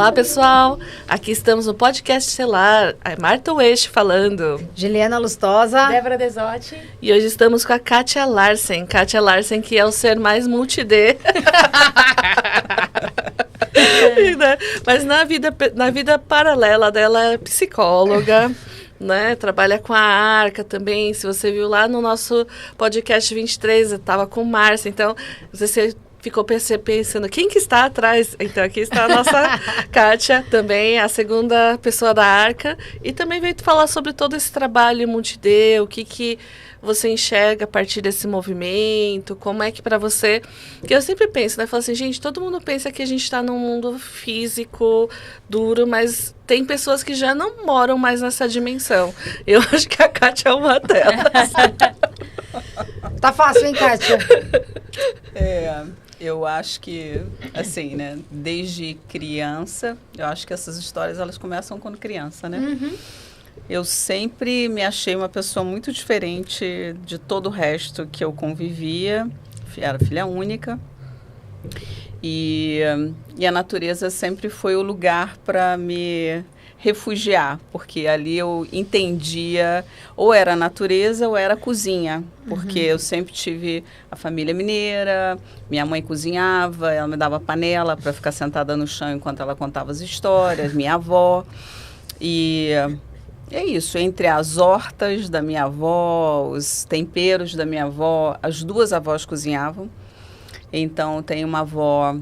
Olá, pessoal. Aqui estamos no podcast Estelar. É Marta West falando. Juliana Lustosa. Débora Desotti. E hoje estamos com a Kátia Larsen. Kátia Larsen, que é o ser mais multi-D. Mas na vida paralela dela, é psicóloga. Né? Trabalha com a Arca também. Se você viu lá no nosso podcast 23, eu estava com Márcia. Então, você ficou pensando, quem que está atrás? Então, aqui está a nossa Kátia, também a segunda pessoa da Arca. E também veio falar sobre todo esse trabalho multi-D, o que você enxerga a partir desse movimento, como é que para você... Porque eu sempre penso, né? Falo assim, gente, todo mundo pensa que a gente está num mundo físico, duro, mas tem pessoas que já não moram mais nessa dimensão. Eu acho que a Kátia é uma delas. Tá fácil, hein, Kátia? Eu acho que, assim, né, desde criança, eu acho que essas histórias, elas começam quando criança, né? Uhum. Eu sempre me achei uma pessoa muito diferente de todo o resto que eu convivia. Era filha única. E a natureza sempre foi o lugar para me refugiar, porque ali eu entendia, ou era a natureza ou era a cozinha, porque eu sempre tive a família mineira, minha mãe cozinhava, ela me dava panela para ficar sentada no chão enquanto ela contava as histórias, minha avó, e é isso, entre as hortas da minha avó, os temperos da minha avó, as duas avós cozinhavam, então tem uma avó...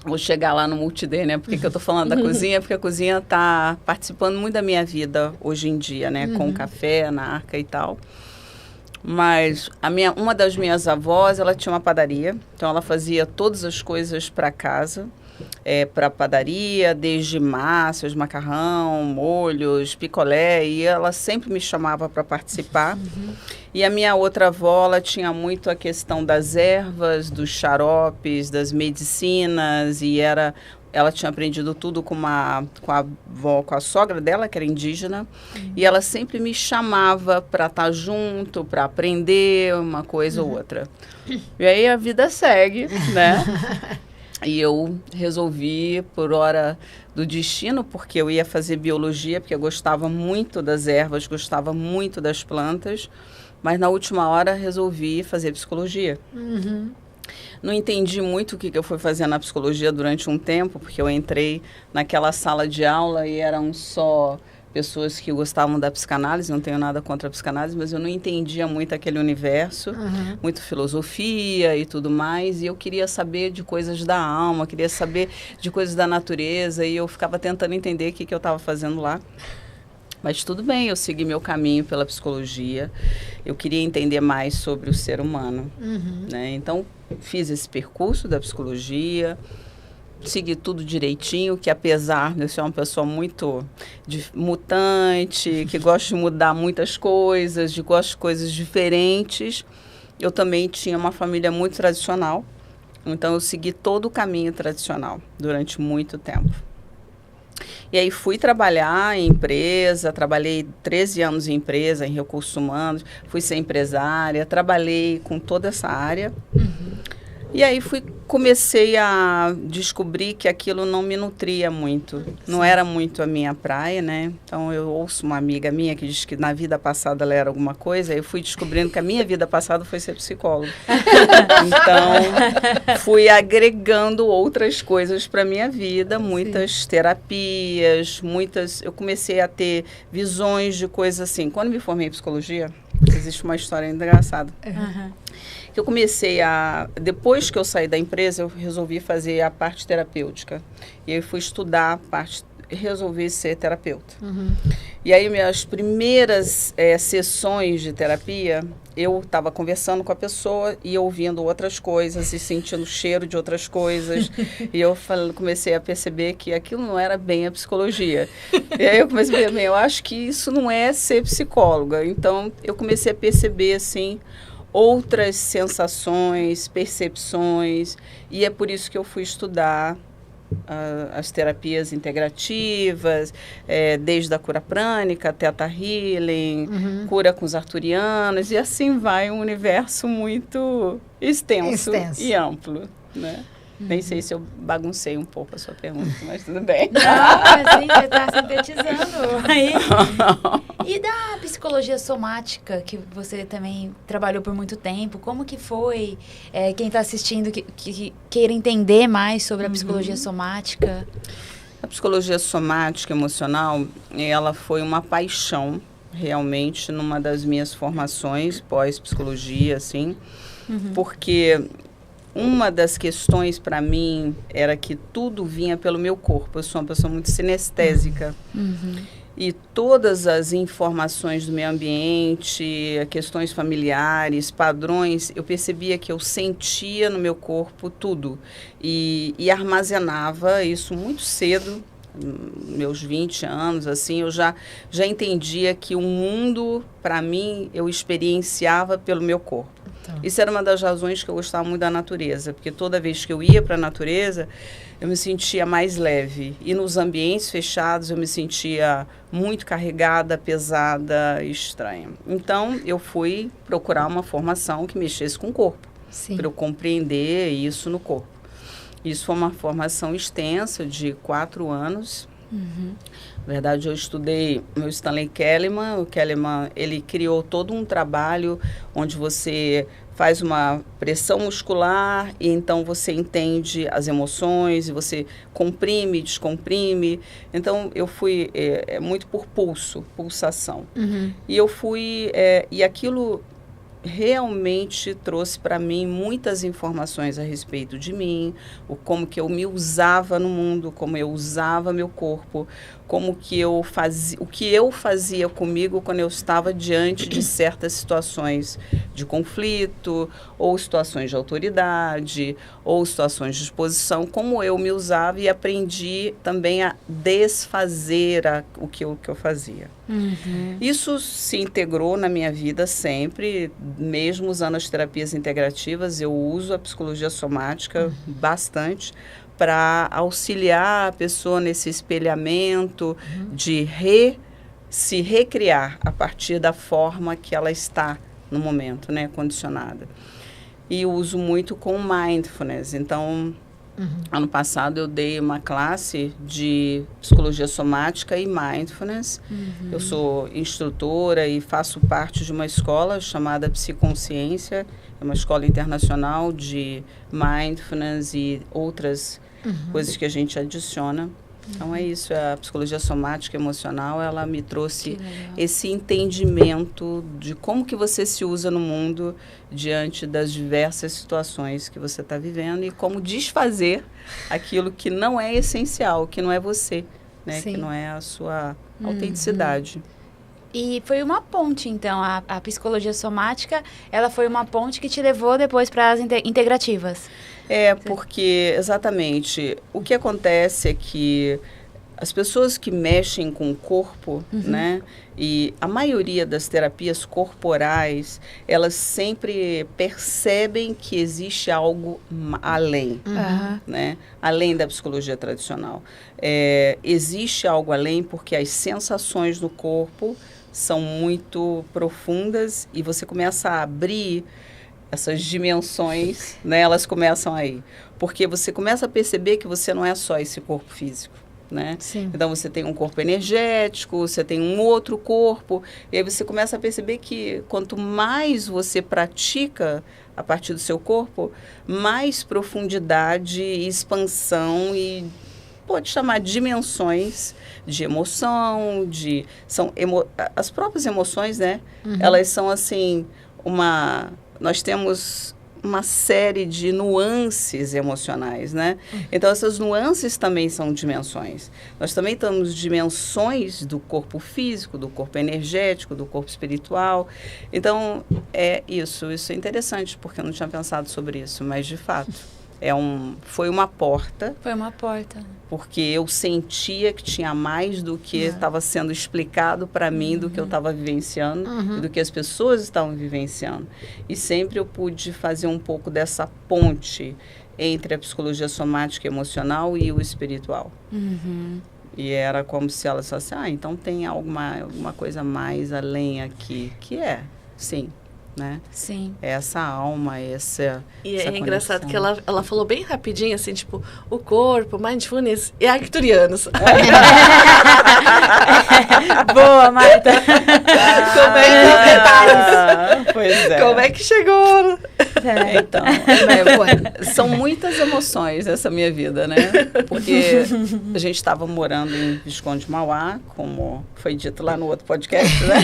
Vou chegar lá no multi-D, né? Por que eu tô falando da cozinha? Porque a cozinha tá participando muito da minha vida hoje em dia, né? Com o café, na Arca e tal. Mas uma das minhas avós, ela tinha uma padaria. Então, ela fazia todas as coisas para casa. Para padaria, desde massas, macarrão, molhos, picolé. E ela sempre me chamava para participar. E a minha outra avó, ela tinha muito a questão das ervas, dos xaropes, das medicinas, e ela tinha aprendido tudo com a avó, com a sogra dela, que era indígena, e ela sempre me chamava para estar junto, para aprender uma coisa ou outra. E aí a vida segue, né? E eu resolvi, por hora do destino, porque eu ia fazer biologia, porque eu gostava muito das ervas, gostava muito das plantas, mas na última hora resolvi fazer psicologia. Não entendi muito o que eu fui fazer na psicologia durante um tempo, porque eu entrei naquela sala de aula e eram só pessoas que gostavam da psicanálise, não tenho nada contra a psicanálise, mas eu não entendia muito aquele universo, muito filosofia e tudo mais, e eu queria saber de coisas da alma, queria saber de coisas da natureza, e eu ficava tentando entender o que eu estava fazendo lá. Mas tudo bem, eu segui meu caminho pela psicologia. Eu queria entender mais sobre o ser humano. Né? Então, fiz esse percurso da psicologia, segui tudo direitinho, que apesar de eu ser uma pessoa muito mutante, que gosta de mudar muitas coisas, de gosta de coisas diferentes, eu também tinha uma família muito tradicional. Então, eu segui todo o caminho tradicional durante muito tempo. E aí fui trabalhar em empresa, trabalhei 13 anos em empresa, em recursos humanos, fui ser empresária, trabalhei com toda essa área. E aí comecei a descobrir que aquilo não me nutria muito, não era muito a minha praia, né? Então eu ouço uma amiga minha que diz que na vida passada ela era alguma coisa, e eu fui descobrindo que a minha vida passada foi ser psicóloga. Então fui agregando outras coisas para minha vida, muitas terapias, eu comecei a ter visões de coisas assim. Quando me formei em psicologia, existe uma história engraçada. Que eu comecei depois que eu saí da empresa, eu resolvi fazer a parte terapêutica. E aí fui estudar a parte, resolvi ser terapeuta. E aí minhas primeiras sessões de terapia, eu estava conversando com a pessoa e ouvindo outras coisas e sentindo o cheiro de outras coisas. E eu comecei a perceber que aquilo não era bem a psicologia. E aí eu comecei a ver, eu acho que isso não é ser psicóloga. Então eu comecei a perceber, assim, outras sensações, percepções, e é por isso que eu fui estudar as terapias integrativas, desde a cura prânica, Theta Healing, cura com os arturianos, e assim vai um universo muito extenso. E amplo, né? Nem sei se eu baguncei um pouco a sua pergunta, mas tudo bem. Não, assim, você está sintetizando. Aí. E da psicologia somática, que você também trabalhou por muito tempo, como que foi? Quem está assistindo que queira entender mais sobre a psicologia somática? A psicologia somática emocional, ela foi uma paixão, realmente, numa das minhas formações pós-psicologia, assim, porque uma das questões para mim era que tudo vinha pelo meu corpo. Eu sou uma pessoa muito sinestésica. E todas as informações do meio ambiente, questões familiares, padrões, eu percebia que eu sentia no meu corpo tudo. E armazenava isso muito cedo, meus 20 anos, assim, eu já entendia que o mundo, para mim, eu experienciava pelo meu corpo. Isso era uma das razões que eu gostava muito da natureza, porque toda vez que eu ia para a natureza, eu me sentia mais leve. E nos ambientes fechados, eu me sentia muito carregada, pesada, estranha. Então, eu fui procurar uma formação que mexesse com o corpo, para eu compreender isso no corpo. Isso foi uma formação extensa, de 4 anos. Na verdade, eu estudei o Stanley Kahneman. O Kahneman, ele criou todo um trabalho onde você faz uma pressão muscular e então você entende as emoções e você comprime, descomprime. Então, eu fui muito por pulsação. E eu fui... e aquilo realmente trouxe para mim muitas informações a respeito de mim, como que eu me usava no mundo, como eu usava meu corpo, como que eu fazia, o que eu fazia comigo quando eu estava diante de certas situações de conflito, ou situações de autoridade, ou situações de exposição, como eu me usava e aprendi também a desfazer o que eu fazia. Isso se integrou na minha vida sempre, mesmo usando as terapias integrativas, eu uso a psicologia somática bastante para auxiliar a pessoa nesse espelhamento de se recriar a partir da forma que ela está no momento, né, condicionada. E uso muito com mindfulness. Então, ano passado eu dei uma classe de psicologia somática e mindfulness. Eu sou instrutora e faço parte de uma escola chamada Psiconsciência, é uma escola internacional de mindfulness e outras coisas que a gente adiciona. Então é isso, a psicologia somática emocional, ela me trouxe esse entendimento de como que você se usa no mundo diante das diversas situações que você está vivendo e como desfazer aquilo que não é essencial, que não é você, né? Que não é a sua autenticidade. E foi uma ponte, então, a psicologia somática, ela foi uma ponte que te levou depois para as integrativas. Porque, exatamente, o que acontece é que as pessoas que mexem com o corpo, né, e a maioria das terapias corporais, elas sempre percebem que existe algo além, né, além da psicologia tradicional. Existe algo além porque as sensações do corpo são muito profundas e você começa a abrir essas dimensões, né, elas começam aí. Porque você começa a perceber que você não é só esse corpo físico, né? Então, você tem um corpo energético, você tem um outro corpo, e aí você começa a perceber que quanto mais você pratica a partir do seu corpo, mais profundidade e expansão e pode chamar dimensões de emoção, as próprias emoções, né? Elas são assim, nós temos uma série de nuances emocionais, né? Então, essas nuances também são dimensões. Nós também temos dimensões do corpo físico, do corpo energético, do corpo espiritual. Então, isso é interessante, porque eu não tinha pensado sobre isso, mas, de fato, foi uma porta. Foi uma porta. Porque eu sentia que tinha mais do que estava sendo explicado para mim, do que eu estava vivenciando, e do que as pessoas estavam vivenciando. E sempre eu pude fazer um pouco dessa ponte entre a psicologia somática e emocional e o espiritual. E era como se ela falasse, então tem alguma coisa mais além aqui, que sim. né? Sim. Essa alma, essa E essa é engraçado conexão. que ela falou bem rapidinho, assim, tipo, o corpo, mindfulness e arcturianos. Boa, Marta. Como é Pois é. Como é que chegou? Então, são muitas emoções essa minha vida, né? Porque a gente estava morando em Visconde de Mauá, como foi dito lá no outro podcast, né?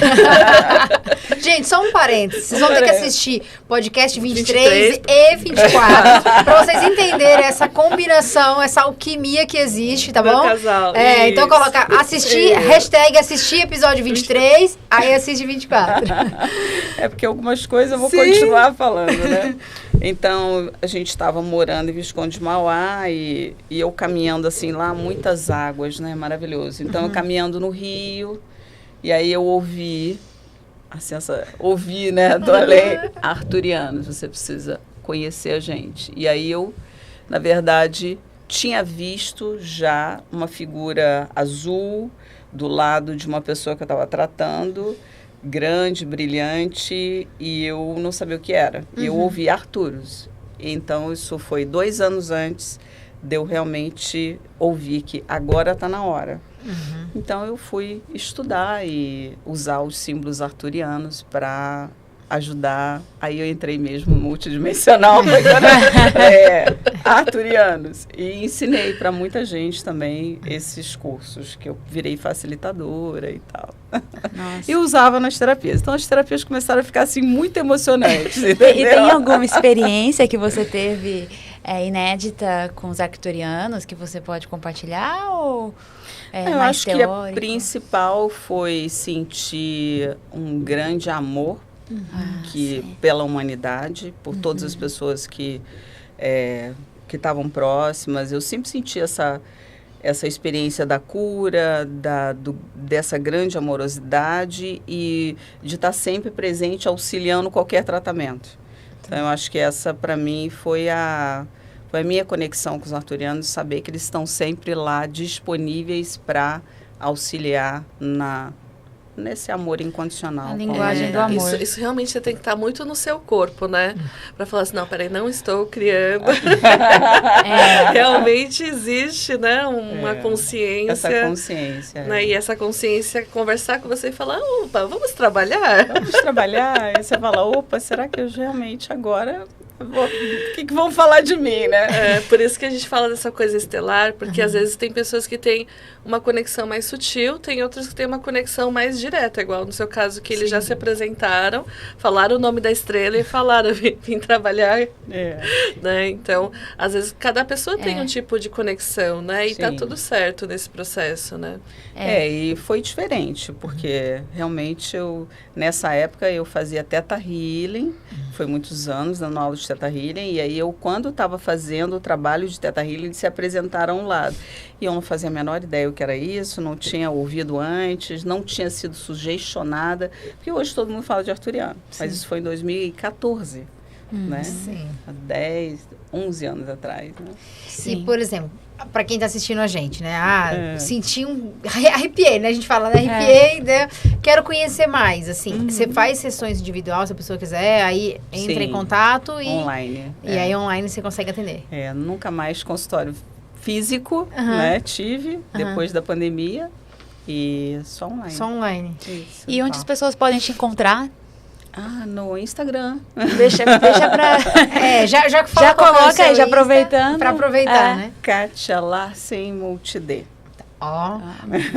Gente, só um parênteses. Vocês vão ter que assistir podcast 23 23. e 24 pra vocês entenderem essa combinação, essa alquimia que existe, tá Meu bom? casal, Então isso. coloca assistir, hashtag assistir episódio 23, aí assiste 24. É porque algumas coisas eu vou Sim. continuar falando, né? Então, a gente estava morando em Visconde de Mauá e eu caminhando assim lá, muitas águas, né? Maravilhoso. Então, eu caminhando no rio e aí eu ouvi, né? Do além, arturianos, você precisa conhecer a gente. E aí eu, na verdade, tinha visto já uma figura azul do lado de uma pessoa que eu estava tratando, grande, brilhante, e eu não sabia o que era. Eu ouvi Arturus. Então, isso foi 2 anos antes de eu realmente ouvir que agora está na hora. Então, eu fui estudar e usar os símbolos arturianos para ajudar. Aí eu entrei mesmo no multidimensional, arturianos. E ensinei para muita gente também esses cursos, que eu virei facilitadora e tal. Nossa. E usava nas terapias. Então, as terapias começaram a ficar, assim, muito emocionantes, E entendeu? tem alguma experiência que você teve inédita com os arcturianos que você pode compartilhar ou Eu mais acho que a teórico? principal foi sentir um grande amor Sim. pela humanidade, por todas as pessoas que estavam próximas. Eu sempre senti essa experiência da cura, dessa grande amorosidade e de estar sempre presente auxiliando qualquer tratamento. Então, eu acho que essa, para mim, foi a minha conexão com os arturianos, saber que eles estão sempre lá disponíveis para auxiliar nesse amor incondicional. A linguagem do amor. Isso realmente você tem que estar muito no seu corpo, né? Para falar assim, não, peraí, não estou criando. Realmente existe, né? Uma consciência. Essa consciência. Né? E essa consciência conversar com você e falar, opa, vamos trabalhar? Vamos trabalhar. E você fala, opa, será que eu realmente agora... O que vão falar de mim, né? Por isso que a gente fala dessa coisa estelar, porque às vezes tem pessoas que têm uma conexão mais sutil, tem outras que têm uma conexão mais direta, igual no seu caso, que eles já se apresentaram, falaram o nome da estrela e falaram, vim trabalhar. Né? Então, às vezes, cada pessoa tem um tipo de conexão, né? E tá Sim. tudo certo nesse processo, né? E foi diferente, porque realmente nessa época eu fazia Theta Healing, foi muitos anos dando aula de Theta Healing, e aí quando estava fazendo o trabalho de Theta Healing, eles se apresentaram ao lado. E eu não fazia a menor ideia o que era isso, não tinha ouvido antes, não tinha sido sugestionada, porque hoje todo mundo fala de arturiano, mas isso foi em 2014, né? Sim. Há 11 anos atrás, né? E, por exemplo, pra quem tá assistindo a gente, né? Senti arrepiei, né? A gente fala, né? Arrepiei, né? Quero conhecer mais, assim. Você faz sessões individual, se a pessoa quiser, aí entra em contato e... Online. E aí online você consegue atender. Nunca mais consultório físico, né? Tive, depois da pandemia, e só online. Só online. Isso, E onde as pessoas podem te encontrar? No Instagram. Deixa pra... Já coloca aí, já aproveitando. Pra aproveitar, né? Kátia Larsen Multidê. Ó,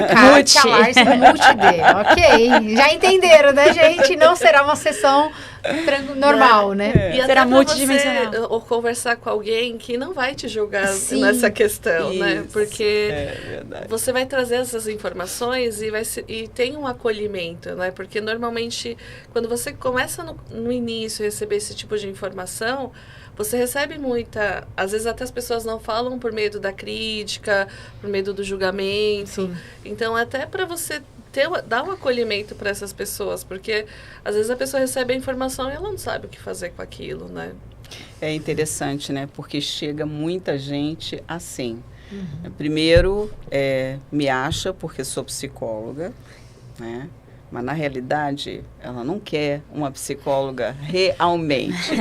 Kátia Larsen Multidê. Ok, já entenderam, né, gente? Não será uma sessão normal, né? E até Será pra multidimensional. você, ou conversar com alguém que não vai te julgar Sim. nessa questão, né? Isso. Porque Verdade. você vai trazer essas informações e tem um acolhimento, né? Porque normalmente, quando você começa no início a receber esse tipo de informação, você recebe muita... Às vezes até as pessoas não falam por medo da crítica, por medo do julgamento. Sim. Então, até para você dar um acolhimento para essas pessoas, porque às vezes a pessoa recebe a informação e ela não sabe o que fazer com aquilo, né? É interessante, né? Porque chega muita gente assim. Primeiro, me acha porque sou psicóloga, né? Mas, na realidade, ela não quer uma psicóloga realmente.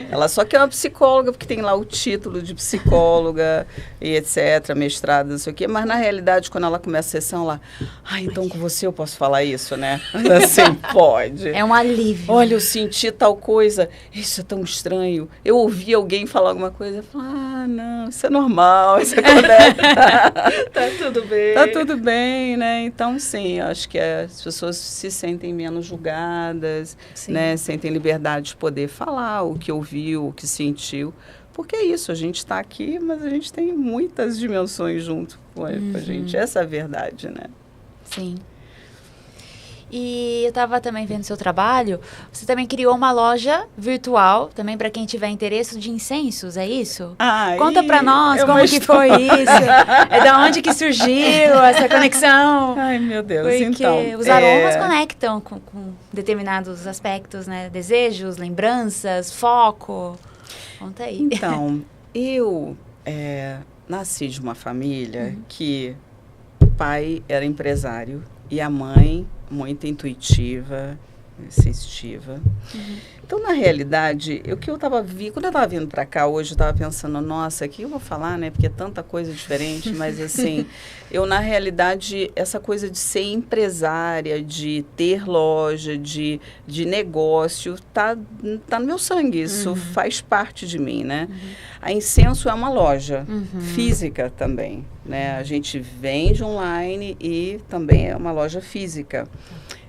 Ela só quer uma psicóloga porque tem lá o título de psicóloga e etc., mestrado, não sei o quê. Mas, na realidade, quando ela começa a sessão, ela... então com você eu posso falar isso, né? Assim, pode. É um alívio. Olha, eu senti tal coisa. Isso é tão estranho. Eu ouvi alguém falar alguma coisa. Eu falo, não, isso é normal. Isso acontece. Tá tudo bem. Tá tudo bem, né? Então, sim, acho que as pessoas se sentem menos julgadas, né? Sentem liberdade de poder falar o que ouviu, o que sentiu. Porque é isso, a gente está aqui, mas a gente tem muitas dimensões junto com a gente. Essa é a verdade, né? Sim. E eu estava também vendo seu trabalho, você também criou uma loja virtual, também para quem tiver interesse, de incensos, é isso? Conta para nós como que foi isso, da onde que surgiu essa conexão. Ai, meu Deus, porque então... os aromas conectam com determinados aspectos, né? Desejos, lembranças, foco. Conta aí. Então, eu nasci de uma família que o pai era empresário e a mãe muito intuitiva, sensitiva. Então, na realidade, quando eu estava vindo para cá hoje, eu estava pensando, nossa, o que eu vou falar, né? Porque é tanta coisa diferente, mas assim, na realidade, essa coisa de ser empresária, de ter loja, de negócio, tá no meu sangue, isso faz parte de mim, né? A Incenso é uma loja física também, né? A gente vende online e também é uma loja física.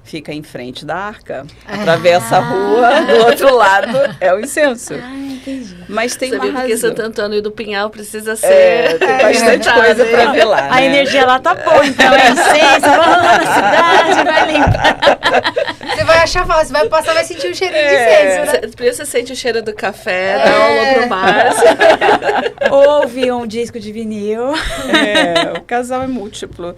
Fica em frente da Arca, atravessa a rua, do outro lado é o Incenso. Entendi. Mas tem Você uma viu porque razão. Santo Antônio e do Pinhal precisa ser... Tem bastante coisa para ver lá, A né? energia lá tá boa, então é incenso, vamos lá na cidade, vai limpar. Você vai achar fácil, você vai passar, vai sentir o cheirinho de incenso, né? Primeiro você sente o cheiro do café, dá uma aula pro Márcio. Ouve um disco de vinil. O casal é múltiplo.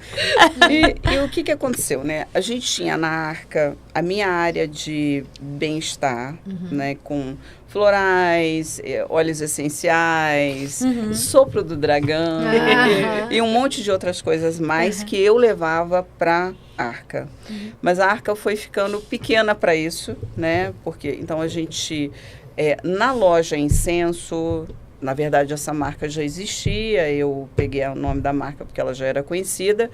E o que aconteceu, né? A gente tinha na Arca a minha área de bem-estar, né? Com florais, óleos essenciais, sopro do dragão e um monte de outras coisas mais que eu levava para Arca. Mas a Arca foi ficando pequena para isso, né? Porque então a gente na loja Incenso, na verdade essa marca já existia, eu peguei o nome da marca porque ela já era conhecida.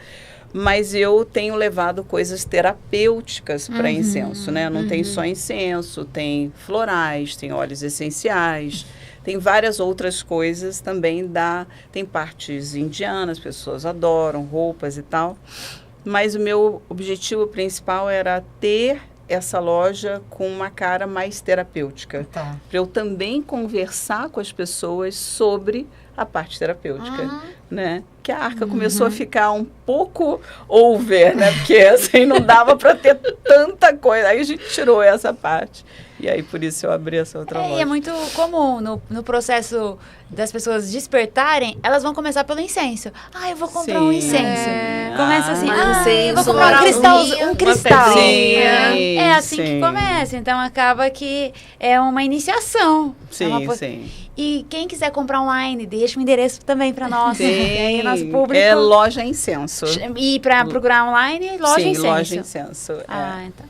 Mas eu tenho levado coisas terapêuticas para incenso, né? Não tem só incenso, tem florais, tem óleos essenciais, tem várias outras coisas também tem partes indianas, as pessoas adoram, roupas e tal. Mas o meu objetivo principal era ter essa loja com uma cara mais terapêutica. Para eu também conversar com as pessoas sobre a parte terapêutica, né? Que a Arca começou a ficar um pouco over, né? Porque assim, não dava para ter tanta coisa. Aí a gente tirou essa parte. E aí, por isso, eu abri essa outra loja. E é muito comum no processo das pessoas despertarem, elas vão começar pelo incenso. Eu vou comprar um incenso. Começa assim, eu vou comprar um cristal. É assim que começa. Então, acaba que é uma iniciação. Sim. E quem quiser comprar online, deixa o endereço também para nós. Aí, nosso público. É loja Incenso. E para procurar online, loja Incenso. Sim, loja Incenso. Então.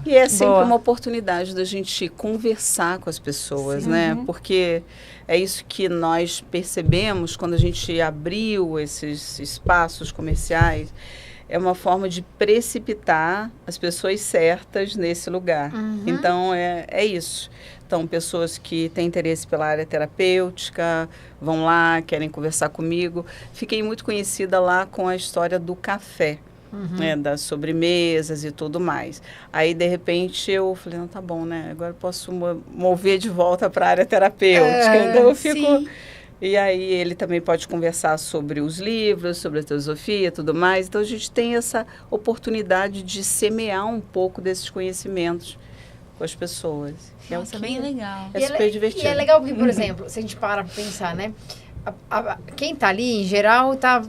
E é sempre uma oportunidade da gente conversar com as pessoas, né? Porque é isso que nós percebemos quando a gente abriu esses espaços comerciais. É uma forma de precipitar as pessoas certas nesse lugar. Então, é isso. Então, pessoas que têm interesse pela área terapêutica, vão lá, querem conversar comigo. Fiquei muito conhecida lá com a história do café, né, das sobremesas e tudo mais. Aí, de repente, eu falei, não, tá bom, né? Agora eu posso mover de volta para a área terapêutica. Então, eu fico... Sim. E aí ele também pode conversar sobre os livros, sobre a teosofia e tudo mais. Então, a gente tem essa oportunidade de semear um pouco desses conhecimentos com as pessoas. Nossa, bem legal. É super divertido. E é legal porque, por exemplo, se a gente para pensar, né? Quem tá ali, em geral, tá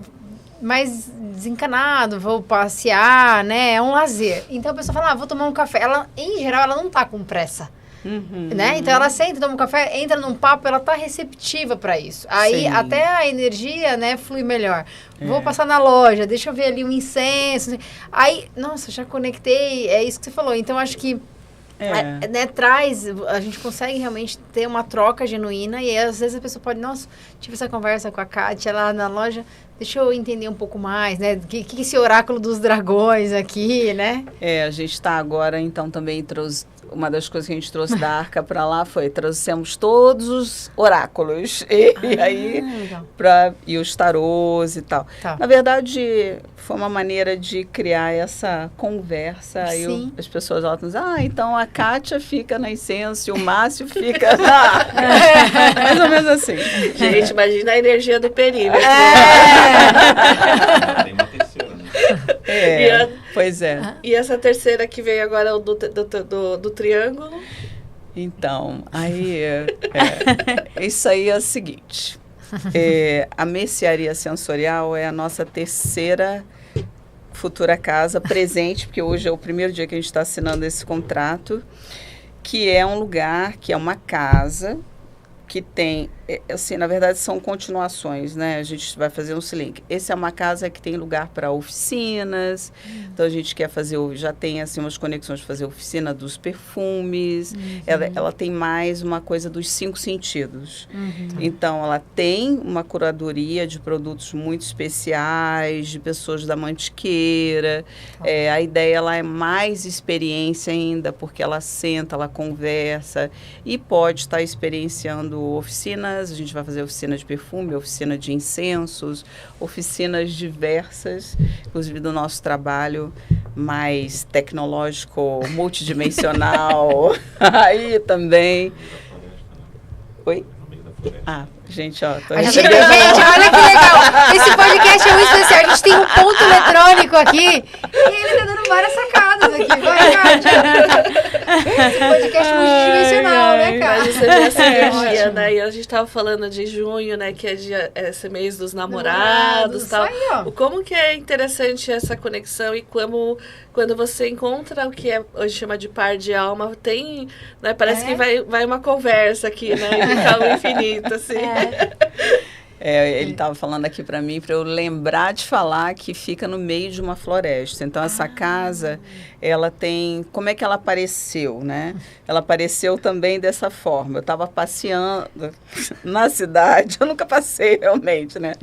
mais desencanado, vou passear, né? É um lazer. Então, a pessoa fala, vou tomar um café. Ela, em geral, ela não tá com pressa. Né? Então ela senta, toma um café, entra num papo, ela tá receptiva para isso. Aí até a energia, né, flui melhor. Vou passar na loja, deixa eu ver ali um incenso. Aí, nossa, já conectei, é isso que você falou. Então acho que né, a gente consegue realmente ter uma troca genuína e aí, às vezes a pessoa pode, nossa, tive essa conversa com a Kátia lá na loja, deixa eu entender um pouco mais, né, que esse oráculo dos dragões aqui, né? A gente está agora, então, também trouxe, uma das coisas que a gente trouxe da Arca para lá trouxemos todos os oráculos, e aí, e os tarôs e tal. Na verdade, foi uma maneira de criar essa conversa, aí as pessoas voltam e dizem, então a Kátia fica na incenso e o Márcio fica na... mais ou menos assim. Gente, imagina a energia do perímetro. Tem uma terceira, né? Pois é. E essa terceira que veio agora do triângulo? Então, aí, isso aí é o seguinte, a mercearia sensorial é a nossa terceira futura casa presente, porque hoje é o primeiro dia que a gente está assinando esse contrato, que é um lugar, que é uma casa, que tem, assim, na verdade são continuações, né? A gente vai fazer um link. Essa é uma casa que tem lugar para oficinas, então a gente quer fazer, já tem assim umas conexões de fazer oficina dos perfumes, ela tem mais uma coisa dos 5 sentidos. Então ela tem uma curadoria de produtos muito especiais, de pessoas da Mantiqueira, a ideia ela é mais experiência ainda, porque ela senta, ela conversa e pode estar experienciando oficinas, a gente vai fazer oficina de perfume, oficina de incensos, oficinas diversas, inclusive do nosso trabalho mais tecnológico, multidimensional, aí também. Oi? Gente, ó, tô gente, olha que legal. Esse podcast é muito especial. A gente tem um ponto eletrônico aqui e ele tá dando várias sacadas aqui. Vai, Kátia. Esse podcast é multidimensional, né, cara? Mas você vê essa energia, né? E a gente tava falando de junho, né? Que é esse mês dos namorados e tal. Aí, como que é interessante essa conexão e quando você encontra o que hoje chama de par de alma, tem, né? Parece que vai uma conversa aqui, né? E fica o infinito, assim. Ele estava falando aqui para mim, para eu lembrar de falar que fica no meio de uma floresta. Então, essa casa, ela tem... Como é que ela apareceu, né? Ela apareceu também dessa forma. Eu estava passeando na cidade. Eu nunca passei, realmente, né?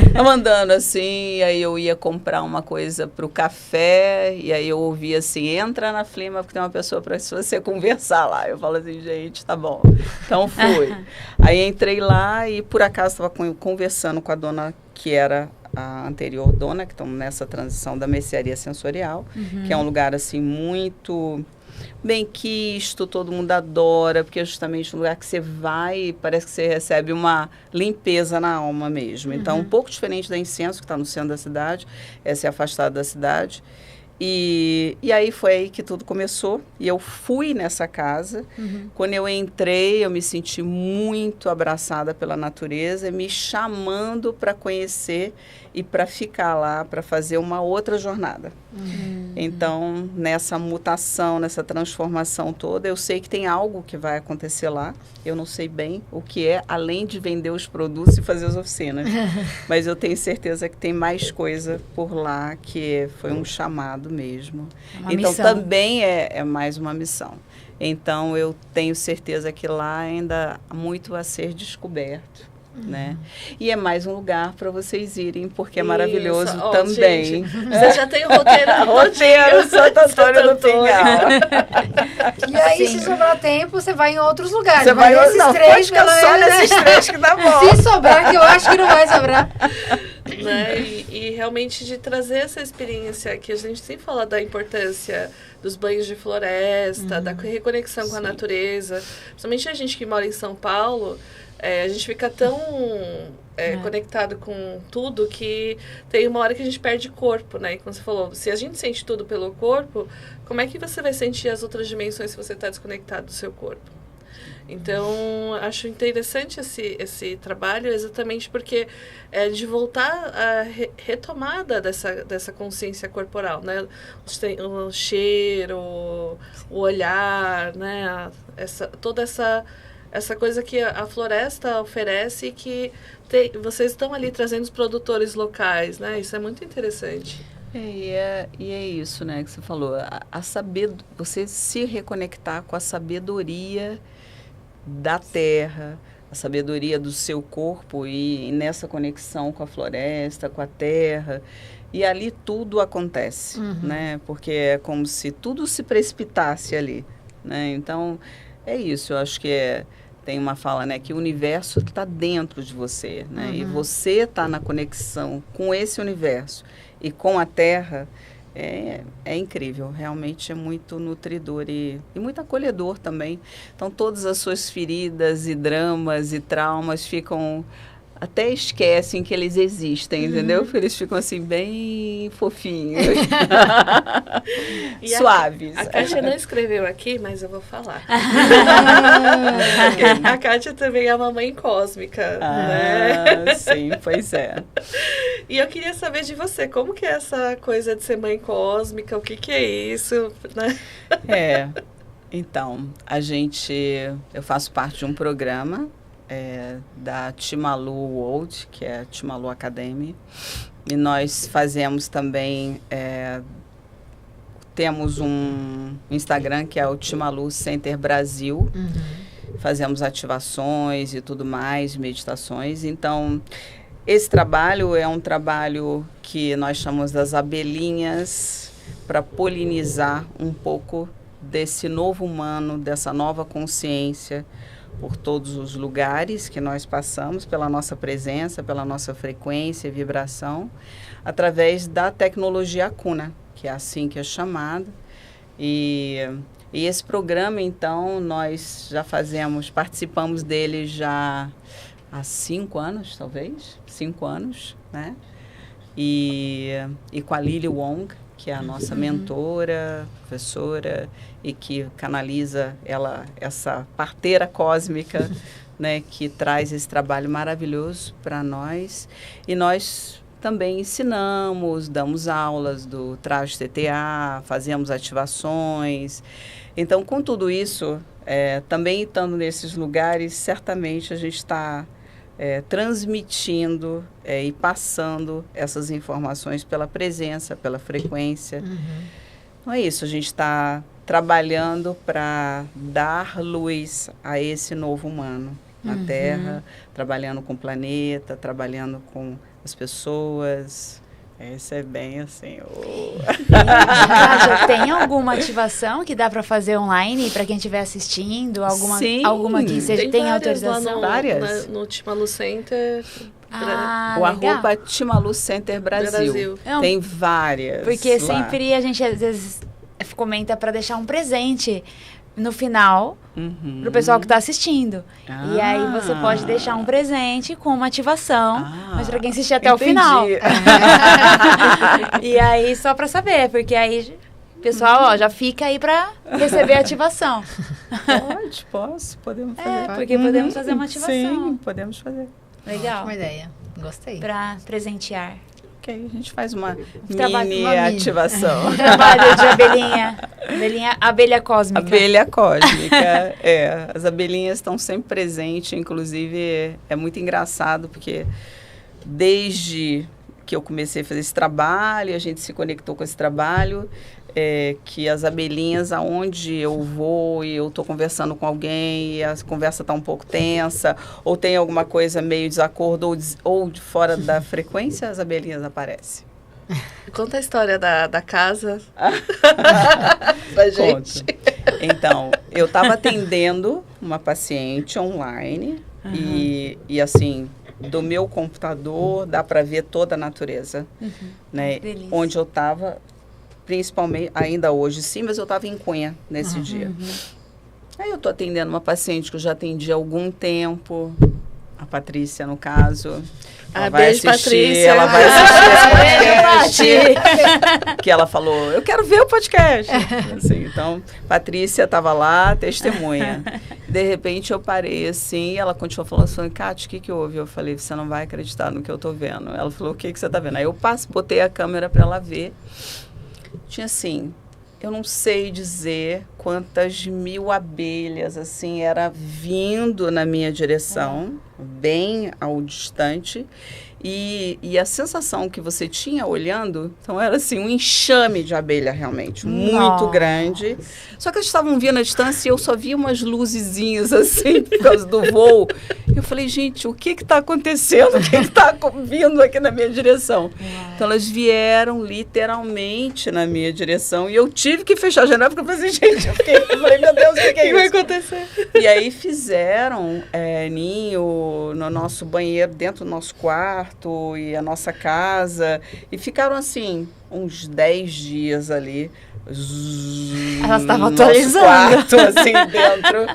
Estava andando assim, aí eu ia comprar uma coisa para o café, e aí eu ouvia assim, entra na Flima, porque tem uma pessoa para você conversar lá. Eu falo assim, gente, tá bom. Então, fui. Aí entrei lá e, por acaso, estava conversando com a dona, que era a anterior dona, que estão nessa transição da mercearia sensorial, que é um lugar, assim, muito bem quisto, todo mundo adora, porque é justamente um lugar que você vai e parece que você recebe uma limpeza na alma mesmo. Então, um pouco diferente da Incenso, que está no centro da cidade, essa é afastada da cidade. E aí foi aí que tudo começou, e eu fui nessa casa. Quando eu entrei, eu me senti muito abraçada pela natureza, me chamando para conhecer e para ficar lá, para fazer uma outra jornada. Então, nessa mutação, nessa transformação toda, eu sei que tem algo que vai acontecer lá. Eu não sei bem o que é, além de vender os produtos e fazer as oficinas. Mas eu tenho certeza que tem mais coisa por lá, que foi um chamado mesmo. Então, missão. Também é mais uma missão. Então, eu tenho certeza que lá ainda há muito a ser descoberto. Né? E é mais um lugar para vocês irem, porque é maravilhoso também. Gente, você já tem o roteiro. Roteiro Santo Antônio do Pinhal. E aí, se sobrar tempo, você vai em outros lugares. Você vai nesses não, três, pode ficar só nesses três que dá bom. Se sobrar, que eu acho que não vai sobrar. Né? E realmente de trazer essa experiência que a gente sempre fala da importância dos banhos de floresta, da reconexão com a natureza. Principalmente a gente que mora em São Paulo, a gente fica tão conectado com tudo que tem uma hora que a gente perde corpo, né? E como você falou, se a gente sente tudo pelo corpo, como é que você vai sentir as outras dimensões se você está desconectado do seu corpo? Então, acho interessante esse trabalho, exatamente porque é de voltar à retomada dessa consciência corporal, né? O cheiro, o olhar, né? Toda essa coisa que a floresta oferece e que vocês estão ali trazendo os produtores locais, né? Isso é muito interessante. E é isso, né, que você falou. Você se reconectar com a sabedoria da terra, a sabedoria do seu corpo e nessa conexão com a floresta, com a terra. E ali tudo acontece, né? Porque é como se tudo se precipitasse ali, né? Então, é isso. Eu acho que tem uma fala, né, que o universo está dentro de você, né? E você está na conexão com esse universo e com a terra. É incrível, realmente é muito nutridor e muito acolhedor também. Então, todas as suas feridas e dramas e traumas até esquecem que eles existem, entendeu? Porque eles ficam assim, bem fofinhos, suaves. A Kátia não escreveu aqui, mas eu vou falar. A Kátia também é uma mãe cósmica, né? Sim, pois é. E eu queria saber de você, como que é essa coisa de ser mãe cósmica? O que é isso, né? Então, eu faço parte de um programa da Timalu World, que é a Timalu Academy, e nós fazemos também, temos um Instagram que é o Timalu Center Brasil, fazemos ativações e tudo mais, meditações. Então, esse trabalho é um trabalho que nós chamamos das abelhinhas para polinizar um pouco desse novo humano, dessa nova consciência por todos os lugares que nós passamos, pela nossa presença, pela nossa frequência e vibração, através da tecnologia Akuna, que é assim que é chamado. E esse programa, então, nós já participamos dele já há 5 anos, talvez, 5 anos, né? E com a Lily Wong, que é a nossa mentora, professora, e que canaliza essa parteira cósmica, né, que traz esse trabalho maravilhoso para nós. E nós também ensinamos, damos aulas do traje TTA, fazemos ativações. Então, com tudo isso, também estando nesses lugares, certamente a gente está transmitindo e passando essas informações pela presença, pela frequência. Então é isso, a gente está trabalhando para dar luz a esse novo humano na Terra, trabalhando com o planeta, trabalhando com as pessoas. Isso é bem assim. Já tem alguma ativação que dá para fazer online para quem estiver assistindo? Alguma que seja, tem autorização? Várias. No Timalu Center. Legal. Timalu Center Brasil. Não, tem várias. Porque lá. sempre a gente às vezes comenta para deixar um presente no final pro pessoal que está assistindo. E aí você pode deixar um presente com uma ativação, mas para quem assistir até o final. E aí só para saber, porque aí pessoal, já fica aí para receber a ativação. Podemos fazer. Porque podemos fazer uma ativação. Sim, podemos fazer. Legal. Ótima ideia. Gostei. Para presentear. Ok, a gente faz uma mini ativação. Um trabalho de abelha cósmica. Abelha cósmica, As abelhinhas estão sempre presentes, inclusive é muito engraçado, porque desde que eu comecei a fazer esse trabalho, a gente se conectou com esse trabalho, que as abelhinhas, aonde eu vou e eu estou conversando com alguém e a conversa está um pouco tensa, ou tem alguma coisa meio desacordo ou de fora da frequência, as abelhinhas aparecem. Conta a história da casa pra gente. Então, eu estava atendendo uma paciente online e assim, do meu computador dá para ver toda a natureza, né? Onde eu estava, principalmente, ainda hoje sim, mas eu estava em Cunha nesse dia. Aí eu estou atendendo uma paciente que eu já atendi há algum tempo, a Patrícia, no caso. Ela vai beijo, assistir, Patrícia. ela vai assistir esse podcast. Que ela falou, eu quero ver o podcast. Assim, então, Patrícia estava lá, testemunha. De repente, eu parei assim, e ela continuou falando assim, Cátia, o que houve? Eu falei, você não vai acreditar no que eu estou vendo. Ela falou, o que você está vendo? Aí eu botei a câmera para ela ver. Tinha assim... Eu não sei dizer quantas mil abelhas, assim, era vindo na minha direção, bem ao distante. E a sensação que você tinha olhando, então era assim, um enxame de abelha realmente, muito grande. Só que eles estavam vindo à distância e eu só via umas luzezinhas assim, por causa do voo. Eu falei, gente, o que está acontecendo? O que está vindo aqui na minha direção? Então elas vieram literalmente na minha direção e eu tive que fechar a janela porque eu falei, gente, eu falei, meu Deus, o que é isso? O que vai acontecer? E aí fizeram ninho no nosso banheiro, dentro do nosso quarto e a nossa casa. E ficaram assim, uns 10 dias ali. Elas estavam atualizando. Quarto, assim, dentro.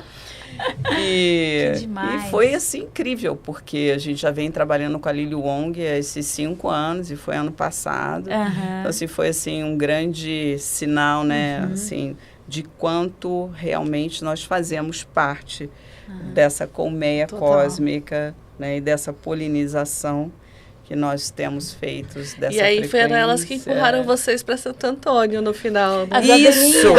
E foi assim incrível, porque a gente já vem trabalhando com a Lily Wong há esses 5 anos e foi ano passado. Então, assim, foi assim um grande sinal, né, assim, de quanto realmente nós fazemos parte dessa colmeia cósmica, né, e dessa polinização que nós temos feitos dessa E aí frequência. foram elas que empurraram vocês para Santo Antônio no final. Isso!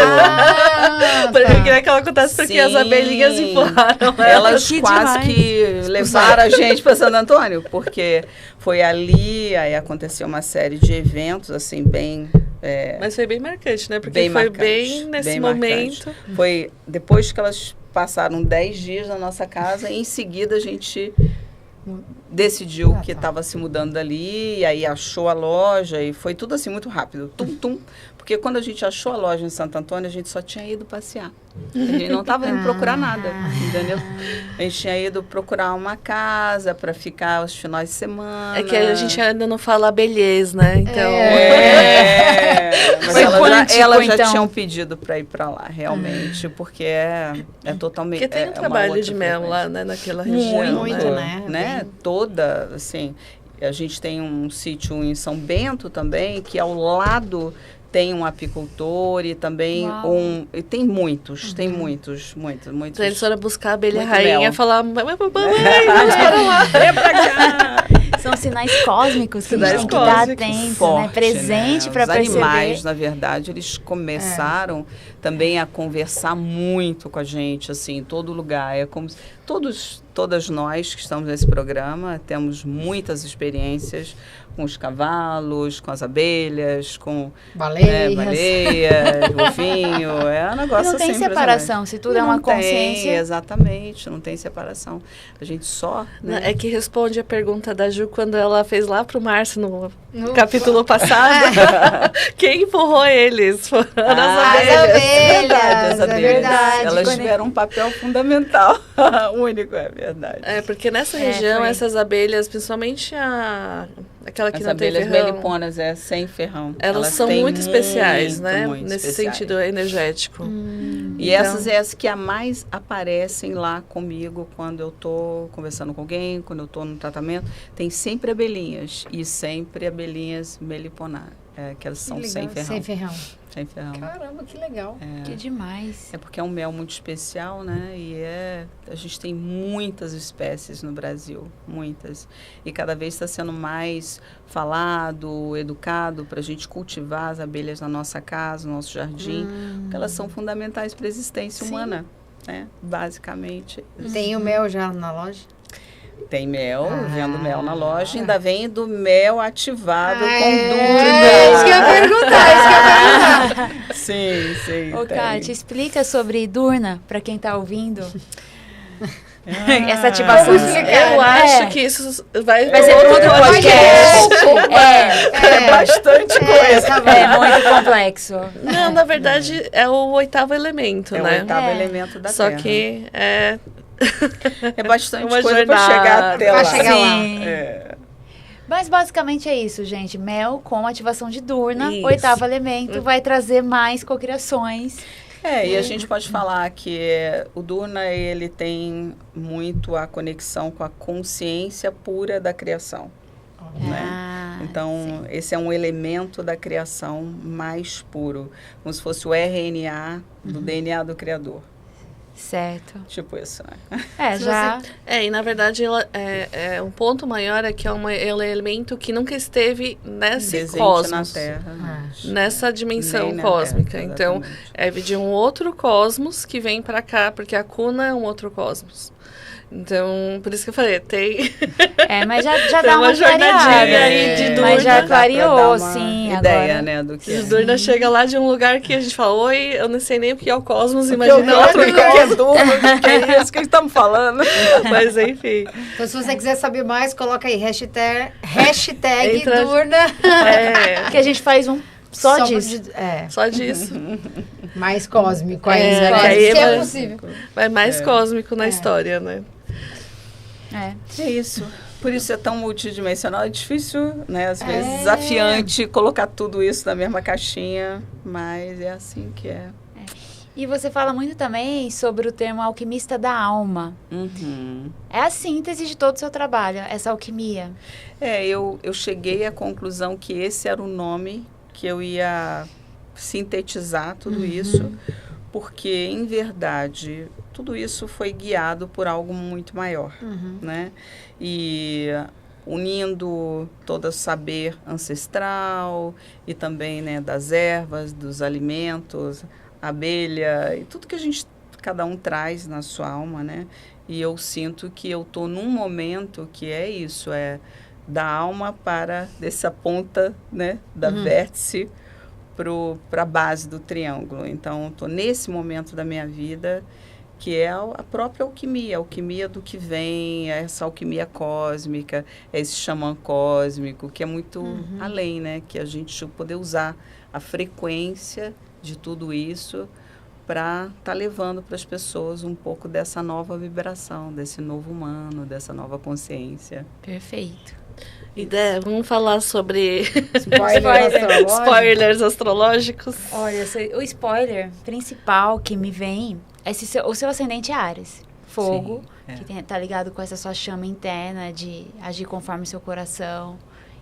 Porque é que ela acontece porque as abelhinhas empurraram elas quase que levaram a gente para Santo Antônio, porque foi ali, aí aconteceu uma série de eventos, assim, bem... Mas foi bem marcante, né? Porque bem foi marcante, bem nesse momento. Marcante. Foi depois que elas passaram 10 dias na nossa casa, e em seguida a gente decidiu que estava se mudando dali, e aí achou a loja, e foi tudo assim muito rápido, tum. Porque quando a gente achou a loja em Santo Antônio, a gente só tinha ido passear. A gente não estava indo procurar nada, entendeu? A gente tinha ido procurar uma casa para ficar os finais de semana. É que a gente ainda não fala beleza, né? Então... Mas elas já tinham pedido para ir para lá, realmente, porque é totalmente... Porque tem um trabalho de mel lá, né, naquela região. Muito, né? Toda, assim... A gente tem um sítio em São Bento também, que ao lado... Tem um apicultor e também e tem muitos. Então eles foram buscar a abelha rainha e falar, vamos para lá. Vem pra cá. São sinais cósmicos que a gente tem que estar atento, né? Presente para perceber. Os animais, na verdade, eles começaram também a conversar muito com a gente, assim, em todo lugar. É como todas nós que estamos nesse programa temos muitas experiências com os cavalos, com as abelhas, com baleias, golfinho, é um negócio assim. Não tem separação, se tudo é uma consciência. Exatamente, não tem separação. A gente só... Né? É que responde a pergunta da Ju quando ela fez lá pro Márcio no capítulo passado. Quem empurrou eles? Foram as abelhas. As abelhas. Elas tiveram um papel fundamental, único, é verdade. Porque nessa região, essas abelhas, principalmente aquela que não tem ferrão. As abelhas meliponas, sem ferrão. Elas são muito especiais, né? Muito nesse especiais. sentido energético. E essas é as que a mais aparecem lá comigo quando eu estou conversando com alguém, quando eu estou no tratamento. Tem sempre abelhinhas. E sempre abelhinhas meliponares. Que elas são sem ferrão. Sem ferrão. Sem ferrão. Caramba, que legal. Que demais. É porque é um mel muito especial, né? E a gente tem muitas espécies no Brasil, muitas. E cada vez está sendo mais falado, educado para a gente cultivar as abelhas na nossa casa, no nosso jardim, porque elas são fundamentais para a existência humana, né? Basicamente. Tem o mel já na loja? Tem mel, vendo mel na loja, ainda vem do mel ativado com dúvida. É isso que eu ia perguntar, Sim. Ô, Cátia, explica sobre Durna, para quem está ouvindo. Essa ativação. Eu acho que isso vai ser outro podcast. É bastante coisa. É muito complexo. Não, na verdade, é o 8º elemento, né? É o 8º elemento da Só Terra. Só que é bastante uma coisa para chegar até lá. Mas basicamente é isso, gente. Mel com ativação de Durna, 8º elemento, vai trazer mais cocriações. E a gente pode falar que o Durna, ele tem muito a conexão com a consciência pura da criação. Né? Então, esse é um elemento da criação mais puro, como se fosse o RNA do DNA do Criador. Certo. Tipo isso, né? E na verdade, um ponto maior é que é um elemento que nunca esteve nesse cosmos. Na Terra. Nessa dimensão cósmica. Terra, então, é de um outro cosmos que vem para cá, porque a cuna é um outro cosmos. Então, por isso que eu falei, tem... mas já dá uma jornadinha aí de Durna. Mas já clareou, sim, ideia, agora. Né, do que O Durna chega lá de um lugar que a gente fala, oi, eu não sei nem o que é o cosmos, imagina outro que é Durna, o que é isso que estamos falando. Mas, enfim. Então, se você quiser saber mais, coloca aí, hashtag Durna. Que a gente faz um só disso. Só disso. Mais cósmico aí é possível. Vai mais cósmico na história, né? É isso. Por isso é tão multidimensional, é difícil, né? Às vezes desafiante colocar tudo isso na mesma caixinha, mas é assim que é. E você fala muito também sobre o termo alquimista da alma. É a síntese de todo o seu trabalho, essa alquimia. Eu cheguei à conclusão que esse era o nome que eu ia sintetizar tudo isso, porque, em verdade, tudo isso foi guiado por algo muito maior, né? E unindo todo o saber ancestral e também, né, das ervas, dos alimentos, abelha e tudo que cada um traz na sua alma, né? E eu sinto que eu estou num momento que é isso, da alma para dessa ponta, né, da vértice para a base do triângulo. Então, estou nesse momento da minha vida que é a própria alquimia, a alquimia do que vem, essa alquimia cósmica, esse xamã cósmico, que é muito além, né? Que a gente poder usar a frequência de tudo isso para estar levando para as pessoas um pouco dessa nova vibração, desse novo humano, dessa nova consciência. Perfeito. Ideia, vamos falar sobre Spoilers astrológicos. Olha, o spoiler principal que me vem é o seu ascendente Áries, fogo, que tá ligado com essa sua chama interna de agir conforme o seu coração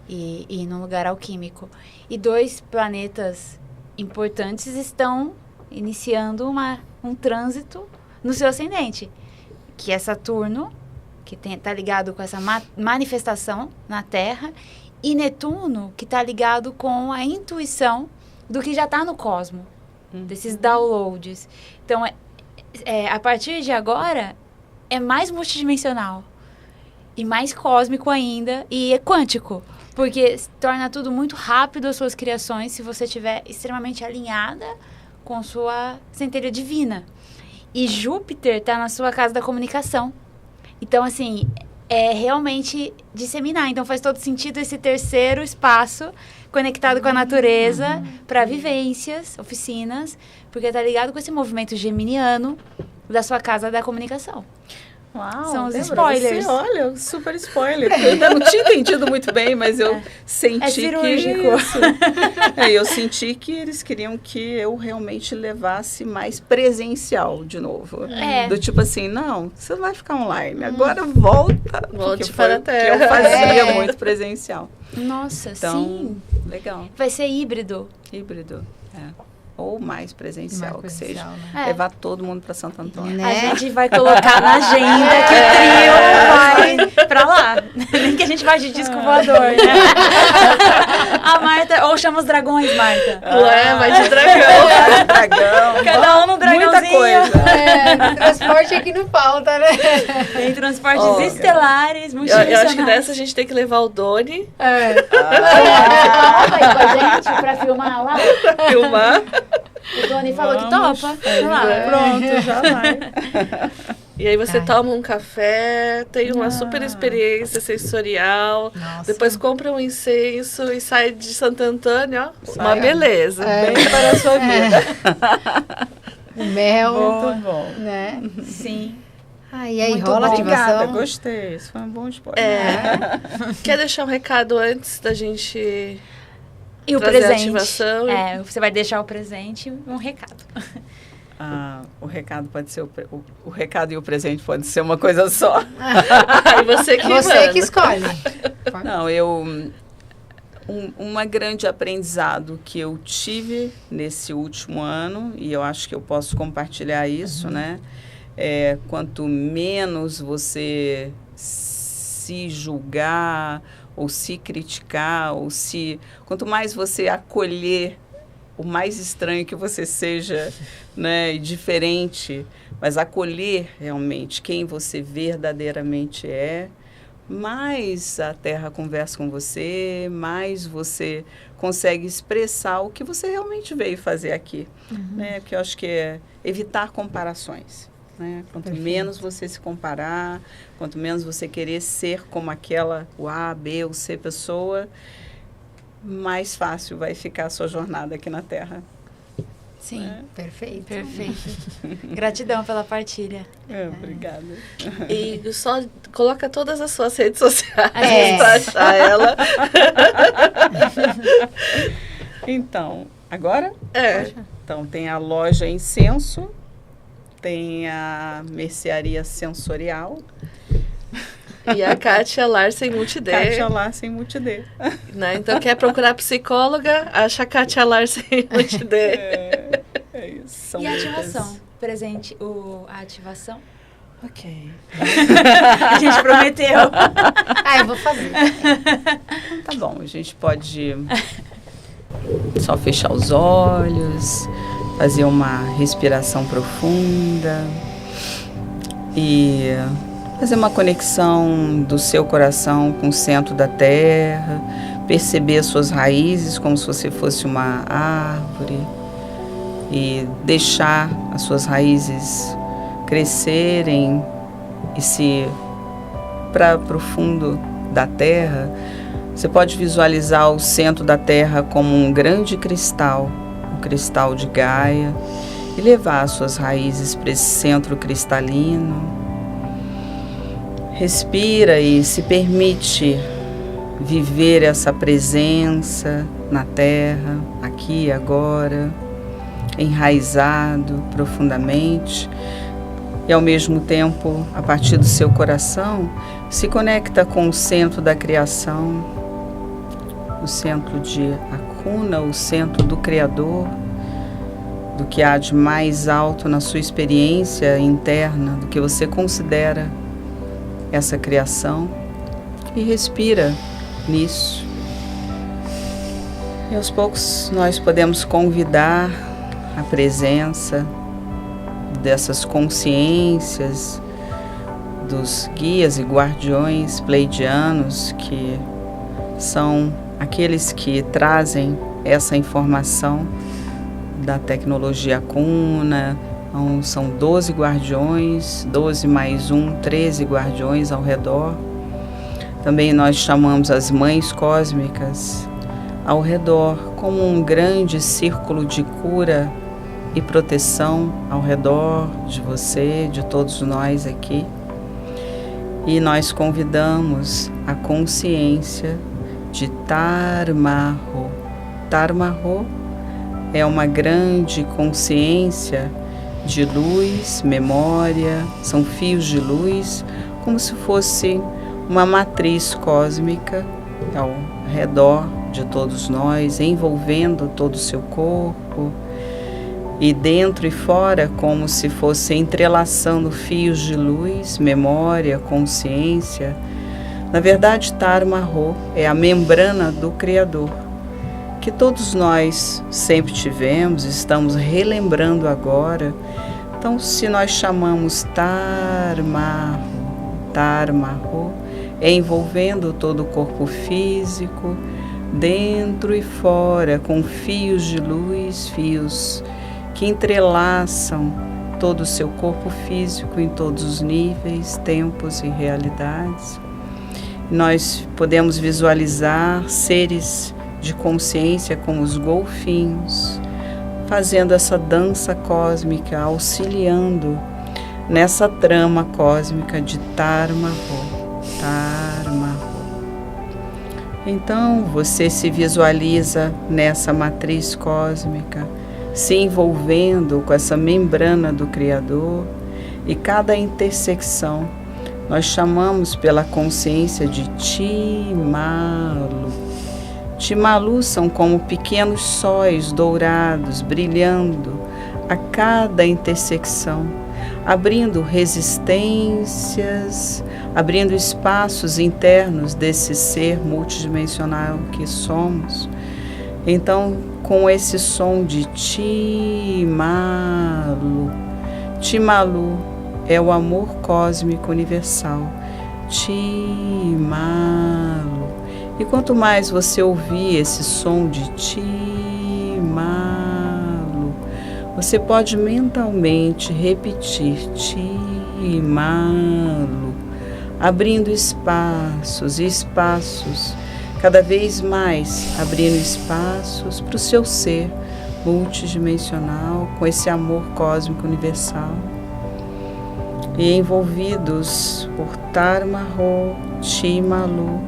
e ir num lugar alquímico. E 2 planetas importantes estão iniciando um trânsito no seu ascendente, que é Saturno, que tá ligado com essa manifestação na Terra, e Netuno, que tá ligado com a intuição do que já tá no cosmos, desses downloads. Então, a partir de agora, é mais multidimensional e mais cósmico ainda, e é quântico, porque torna tudo muito rápido as suas criações se você estiver extremamente alinhada com sua centelha divina. E Júpiter está na sua casa da comunicação. Então, assim, é realmente disseminar. Então, faz todo sentido esse terceiro espaço conectado com a natureza para vivências, oficinas, porque está ligado com esse movimento geminiano da sua casa da comunicação. Uau, são os spoilers. Olha, super spoiler. Eu ainda não tinha entendido muito bem, mas eu senti cirúrgico. Eu senti que eles queriam que eu realmente levasse mais presencial de novo. Do tipo assim, não, você não vai ficar online. Agora volte para a Terra. Que eu fazia muito presencial. Nossa, então, sim. Legal. Vai ser híbrido. Híbrido, ou mais presencial, que seja. Né? Levar todo mundo para Santo Antônio. Né? A gente vai colocar na agenda que o trio vai pra lá. Nem que a gente vá de disco voador, né? A Marta, ou chama os dragões, Marta. Vai de dragão. Dragão. Cada um no dragãozinho. Muita coisa. Transporte aqui não falta, né? Tem transportes estelares, eu acho que dessa a gente tem que levar o Doni. Vai com a gente pra filmar lá. Filmar. O Doni falou que topa. Pronto, já vai. E aí você toma um café, tem uma super experiência sensorial. Nossa. Depois compra um incenso e sai de Santo Antônio, ó. Uma beleza. Bem para a sua vida. O mel. Muito bom. Né? Sim. E aí Muito rola bom. ativação. Obrigada, gostei. Isso foi um bom spoiler. Quer deixar um recado antes da gente... E o trazer presente. a ativação? Você vai deixar o presente e um recado. O recado pode ser o recado e o presente pode ser uma coisa só. E você que escolhe. Não, uma grande aprendizado que eu tive nesse último ano, e eu acho que eu posso compartilhar isso, né? Quanto menos você se julgar, ou se criticar, quanto mais você acolher o mais estranho que você seja, né, diferente, mas acolher realmente quem você verdadeiramente mais a Terra conversa com você, mais você consegue expressar o que você realmente veio fazer aqui, né? Porque eu acho que é evitar comparações, né? Quanto menos você se comparar, quanto menos você querer ser como aquela, o A, B ou C pessoa, mais fácil vai ficar a sua jornada aqui na Terra. Sim. Perfeito. Gratidão pela partilha. Obrigada. E só coloca todas as suas redes sociais para achar ela. Então, agora? Então, tem a loja Incenso, tem a mercearia sensorial. E a Kátia Larsen Multidê. Kátia Larsen Multidê. Né? Então, quer procurar psicóloga, acha a Kátia Larsen Multidê. É isso. E a ativação? Presente, a ativação? Ok. A gente prometeu. Eu vou fazer. Então, tá bom, a gente pode só fechar os olhos, fazer uma respiração profunda e fazer uma conexão do seu coração com o centro da terra, perceber as suas raízes como se você fosse uma árvore e deixar as suas raízes crescerem e para o fundo da terra. Você pode visualizar o centro da terra como um grande cristal, um cristal de Gaia, e levar as suas raízes para esse centro cristalino. Respira e se permite viver essa presença na terra, aqui e agora, enraizado profundamente. E ao mesmo tempo, a partir do seu coração, se conecta com o centro da criação, o centro de Akuna, o centro do Criador, do que há de mais alto na sua experiência interna, do que você considera essa criação, e respira nisso. E aos poucos nós podemos convidar a presença dessas consciências, dos guias e guardiões pleidianos, que são aqueles que trazem essa informação da tecnologia Akuna. Então, são 12 guardiões, 12 mais 1, 13 guardiões ao redor. Também nós chamamos as mães cósmicas ao redor, como um grande círculo de cura e proteção ao redor de você, de todos nós aqui. E nós convidamos a consciência de Tarmaho. Tarmaho é uma grande consciência de luz, memória, são fios de luz, como se fosse uma matriz cósmica ao redor de todos nós, envolvendo todo o seu corpo, e dentro e fora, como se fosse entrelaçando fios de luz, memória, consciência. Na verdade, Tarmaho é a membrana do Criador, que todos nós sempre tivemos, estamos relembrando agora. Então, se nós chamamos Tarmaho, é envolvendo todo o corpo físico, dentro e fora, com fios de luz, fios que entrelaçam todo o seu corpo físico em todos os níveis, tempos e realidades. Nós podemos visualizar seres de consciência como os golfinhos, fazendo essa dança cósmica, auxiliando nessa trama cósmica de Tarmaho. Então, você se visualiza nessa matriz cósmica, se envolvendo com essa membrana do Criador, e cada intersecção nós chamamos pela consciência de Timalu. Timalu são como pequenos sóis dourados brilhando a cada intersecção, abrindo resistências, abrindo espaços internos desse ser multidimensional que somos. Então, com esse som de Timalu, Timalu é o amor cósmico universal. Timalu. E quanto mais você ouvir esse som de Timalu, você pode mentalmente repetir Timalu, abrindo espaços e espaços, cada vez mais abrindo espaços para o seu ser multidimensional, com esse amor cósmico universal. E envolvidos por Tarmaho Timalu,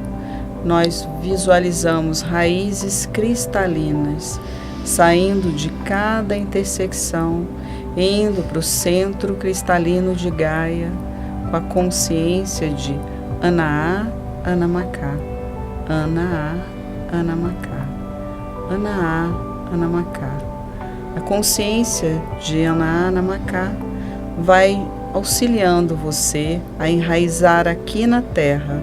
nós visualizamos raízes cristalinas saindo de cada intersecção, indo para o centro cristalino de Gaia, com a consciência de Anaá, Anamacá, Anaá, Anamacá, Anaá, Anamacá. A consciência de Anaá, Anamacá vai auxiliando você a enraizar aqui na Terra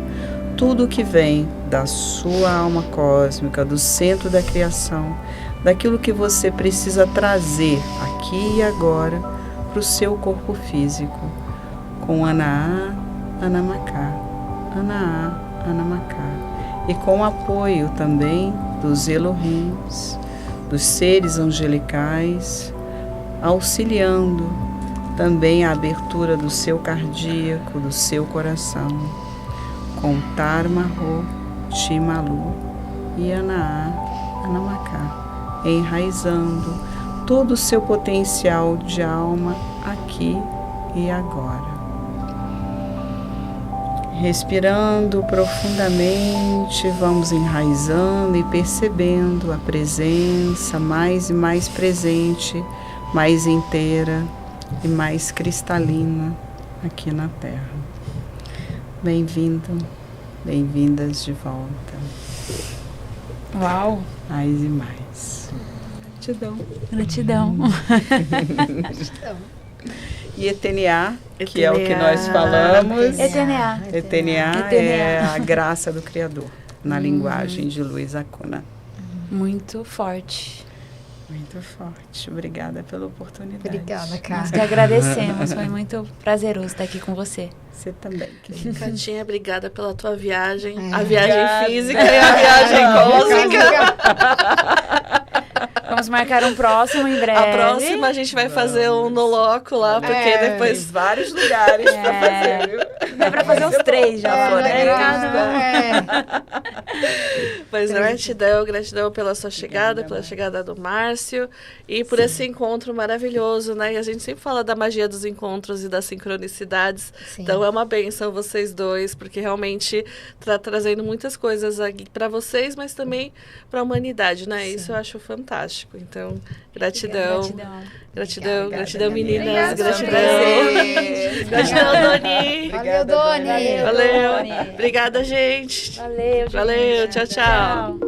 tudo o que vem da sua alma cósmica, do centro da criação, daquilo que você precisa trazer aqui e agora para o seu corpo físico, com Anaá, Anamacá, Anaá, Anamacá, e com o apoio também dos Elohims, dos seres angelicais, auxiliando também a abertura do seu cardíaco, do seu coração, com Tarmaho Timalu e Anaá, Anamacá, enraizando todo o seu potencial de alma aqui e agora. Respirando profundamente, vamos enraizando e percebendo a presença mais e mais presente, mais inteira e mais cristalina aqui na Terra. Bem-vindo, bem-vindas de volta. Uau! Mais e mais. Gratidão. Gratidão. E Eteneá, que é o que nós falamos. Eteneá. Eteneá é a graça do Criador, na linguagem de Luiz Acuna. Muito forte. Muito forte. Obrigada pela oportunidade. Obrigada, cara. Nós que agradecemos. Foi muito prazeroso estar aqui com você. Você também, querida. Catinha, obrigada pela tua viagem. A viagem física e a viagem cósmica. Vamos marcar um próximo em breve. A próxima a gente vai fazer um no loco lá, porque Tem depois... vários lugares para fazer, viu? Dá pra fazer uns 3 já. Mas gratidão pela sua chegada, pela chegada do Márcio e por esse encontro maravilhoso, né? E a gente sempre fala da magia dos encontros e das sincronicidades. Sim. Então é uma bênção vocês dois, porque realmente tá trazendo muitas coisas aqui para vocês, mas também para a humanidade, né? Sim. Isso eu acho fantástico. Então, gratidão. Gratidão, meninas. Gratidão, Doni. Valeu, Doni. Valeu. Obrigada, gente. Valeu, tchau.